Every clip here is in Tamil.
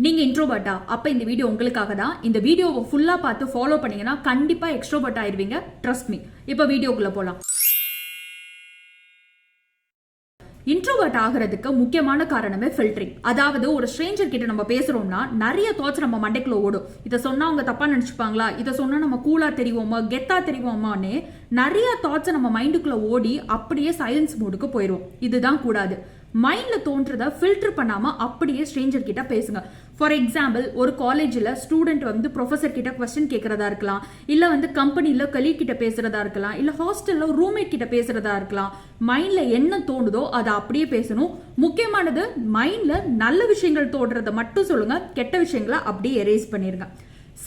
நீங்க இன்ட்ரோவர்ட்டா? அப்ப இந்த வீடியோ உங்களுக்காக தான். இந்த வீடியோவை ஃபுல்லா பார்த்து ஃபாலோ பண்ணீங்கன்னா கண்டிப்பா எக்ஸ்ட்ரோவர்ட் ஆயிருவீங்க. Trust me. இப்ப வீடியோக்குள்ள போலாம். இன்ட்ரோவர்ட் ஆகிறதுக்கு முக்கியமான காரணமே ஃபில்டரிங். அதாவது ஒரு ஸ்ட்ரேஞ்சர் கிட்ட நம்ம பேசுறோம்னா நிறைய தாட்ஸ் நம்ம மண்டைக்குள்ள ஓடும். இதை சொன்னா அவங்க தப்பா நினைச்சுப்பாங்களா, இதை சொன்னா நம்ம கூலா தெரியுவோமா, கெத்தா தெரியுவோமான்னு நிறைய தாட்ஸ் நம்ம மைண்டுக்குள்ள ஓடி அப்படியே சைலன்ஸ் மோடுக்கு போயிடும். இதுதான் கூடாது. மைண்ட்ல தோன்றதை ஃபில்டர் பண்ணாம அப்படியே ஸ்ட்ரேஞ்சர் கிட்ட பேசுங்க. ஃபார் எக்ஸாம்பிள், ஒரு காலேஜ்ல ஸ்டூடெண்ட் வந்து ப்ரொஃபசர் கிட்ட கொஸ்டின் கேட்கறதா இருக்கலாம், இல்ல வந்து கம்பெனில கலீக் கிட்ட பேசுறதா இருக்கலாம், இல்ல ஹாஸ்டல்ல ரூம்மேட் கிட்ட பேசுறதா இருக்கலாம். மைண்ட்ல என்ன தோணுதோ அதை அப்படியே பேசணும். முக்கியமானது, மைண்ட்ல நல்ல விஷயங்கள் தோன்றதை மட்டும் சொல்லுங்க, கெட்ட விஷயங்களை அப்படியே எரேஸ் பண்ணிருங்க.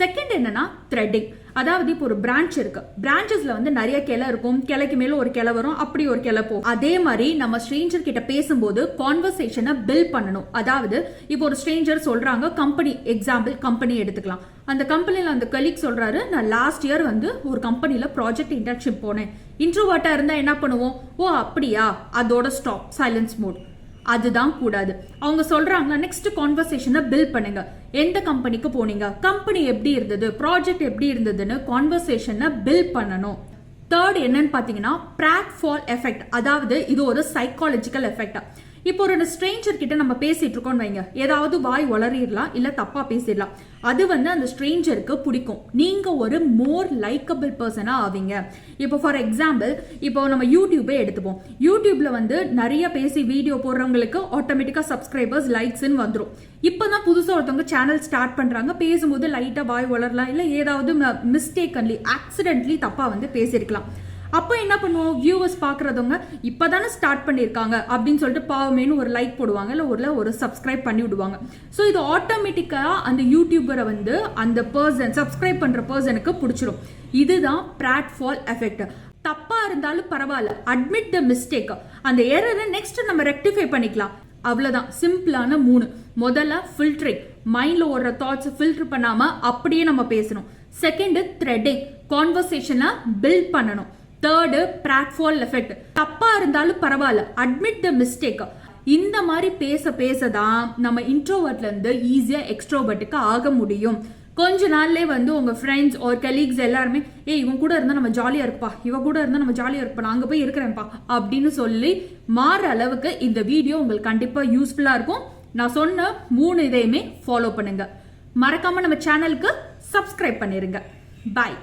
செகண்ட் என்னன்னா த்ரெட்டிங். அதாவது இப்போ ஒரு பிரான்ச் இருக்கு, பிரான்ச்சஸ்ல வந்து நிறைய கிளை இருக்கும், கிளைக்கு மேல ஒரு கிளை வரும், அப்படி ஒரு கிளை போகும். அதே மாதிரி நம்ம ஸ்ட்ரேஞ்சர் கிட்ட பேசும்போது கான்வர்சேஷனை பில்ட் பண்ணணும். அதாவது இப்போ ஒரு ஸ்ட்ரேஞ்சர் சொல்றாங்க, கம்பெனி எக்ஸாம்பிள் கம்பெனி எடுத்துக்கலாம். அந்த கம்பெனில அந்த கலீக் சொல்றாரு, நான் லாஸ்ட் இயர் வந்து ஒரு கம்பெனில ப்ராஜெக்ட் இன்டர்ன்ஷிப் போனேன். இன்ட்ரோவர்ட்டா இருந்தா என்ன பண்ணுவோம்? ஓ அப்படியா, அதோட ஸ்டாப், சைலன்ஸ் மோட். அதுதான் கூடாது. அவங்க சொல்றாங்க, நெக்ஸ்ட் கான்வர்சேஷனை பில்ட் பண்ணுங்க. எந்த கம்பெனிக்கு போனீங்க, கம்பெனி எப்படி இருந்தது, ப்ராஜெக்ட் எப்படி இருந்ததுன்னு கான்வர்சேஷனை பில்ட் பண்ணணும். தேர்ட் என்னன்னு பாத்தீங்கன்னா பிராட்ஃபால் எஃபெக்ட். அதாவது இது ஒரு சைக்காலஜிக்கல் எஃபெக்ட். இப்போ ஒரு ஸ்ட்ரேஞ்சர் கிட்ட நம்ம பேசிட்டு இருக்கோம் வைங்க, ஏதாவது வாய் வளரிடலாம், இல்ல தப்பா பேசிடலாம். அது வந்து அந்த ஸ்ட்ரேஞ்சருக்கு பிடிக்கும். நீங்க ஒரு மோர் லைக்கபிள் பர்சனா ஆவீங்க. இப்போ ஃபார் எக்ஸாம்பிள், இப்போ நம்ம யூடியூபே எடுத்துப்போம். யூடியூப்ல வந்து நிறைய பேசி வீடியோ போடுறவங்களுக்கு ஆட்டோமேட்டிக்கா சப்ஸ்கிரைபர்ஸ், லைக்ஸ்ன்னு வந்துடும். இப்பதான் புதுசா ஒருத்தவங்க சேனல் ஸ்டார்ட் பண்றாங்க, பேசும்போது லைட்டா வாய் வளரலாம், இல்ல ஏதாவது மிஸ்டேக்கன்லி ஆக்சிடென்ட்லி தப்பா வந்து பேசியிருக்கலாம். அப்போ என்ன பண்ணுவோம், வியூவர்ஸ் பாக்குறவங்க இப்பதானே ஸ்டார்ட் பண்ணிருக்காங்க அப்படின்னு சொல்லிட்டு பாவமேனு ஒரு லைக் போடுவாங்க, இல்ல ஒரு சப்ஸ்கிரைப் பண்ணி விடுவாங்க. ஸோ இது ஆட்டோமேட்டிக்கா அந்த யூடியூபரை வந்து அந்த பர்சன் சப்ஸ்கிரைப் பண்ற பர்சனுக்கு பிடிச்சிடும். இதுதான் பிராட்ஃபால் எஃபெக்ட். தப்பா இருந்தாலும் பரவாயில்ல, அட்மிட் த மிஸ்டேக், அந்த எரரை நெக்ஸ்ட் நம்ம ரெக்டிஃபை பண்ணிக்கலாம். அவ்வளவுதான். சிம்பிளான 3. முதல்ல ஃபில்டரிங், மைண்ட்ல ஓடுற தாட்ஸ் ஃபில்டர் பண்ணாம அப்படியே நம்ம பேசணும். செகண்ட் த்ரெட்டிங், கான்வர்சேஷனை பில்ட் பண்ணணும். தேர்டு பிராட்ஃபால் எஃபெக்ட், தப்பா இருந்தாலும் பரவாயில்ல, அட்மிட் த மிஸ்டேக். இந்த மாதிரி பேசதான் நம்ம இன்ட்ரோவர்ட்ல இருந்து ஈஸியா எக்ஸ்ட்ரோவர்ட்டுக்கு ஆக முடியும். கொஞ்ச நாள்லயே வந்து உங்க ஃப்ரெண்ட்ஸ் ஒரு கலீக்ஸ் எல்லாருமே, இவன் கூட இருந்தா நம்ம ஜாலியா இருப்பா, இவ கூட இருந்தா நம்ம ஜாலியா இருப்பா, நான் அங்க போய் இருக்கிறேன்ப்பா அப்படின்னு சொல்லி மாற அளவுக்கு இந்த வீடியோ உங்களுக்கு கண்டிப்பா யூஸ்ஃபுல்லா இருக்கும். நான் சொன்ன 3 இதையுமே ஃபாலோ பண்ணுங்க. மறக்காம நம்ம சேனலுக்கு சப்ஸ்கிரைப் பண்ணிருங்க. பாய்.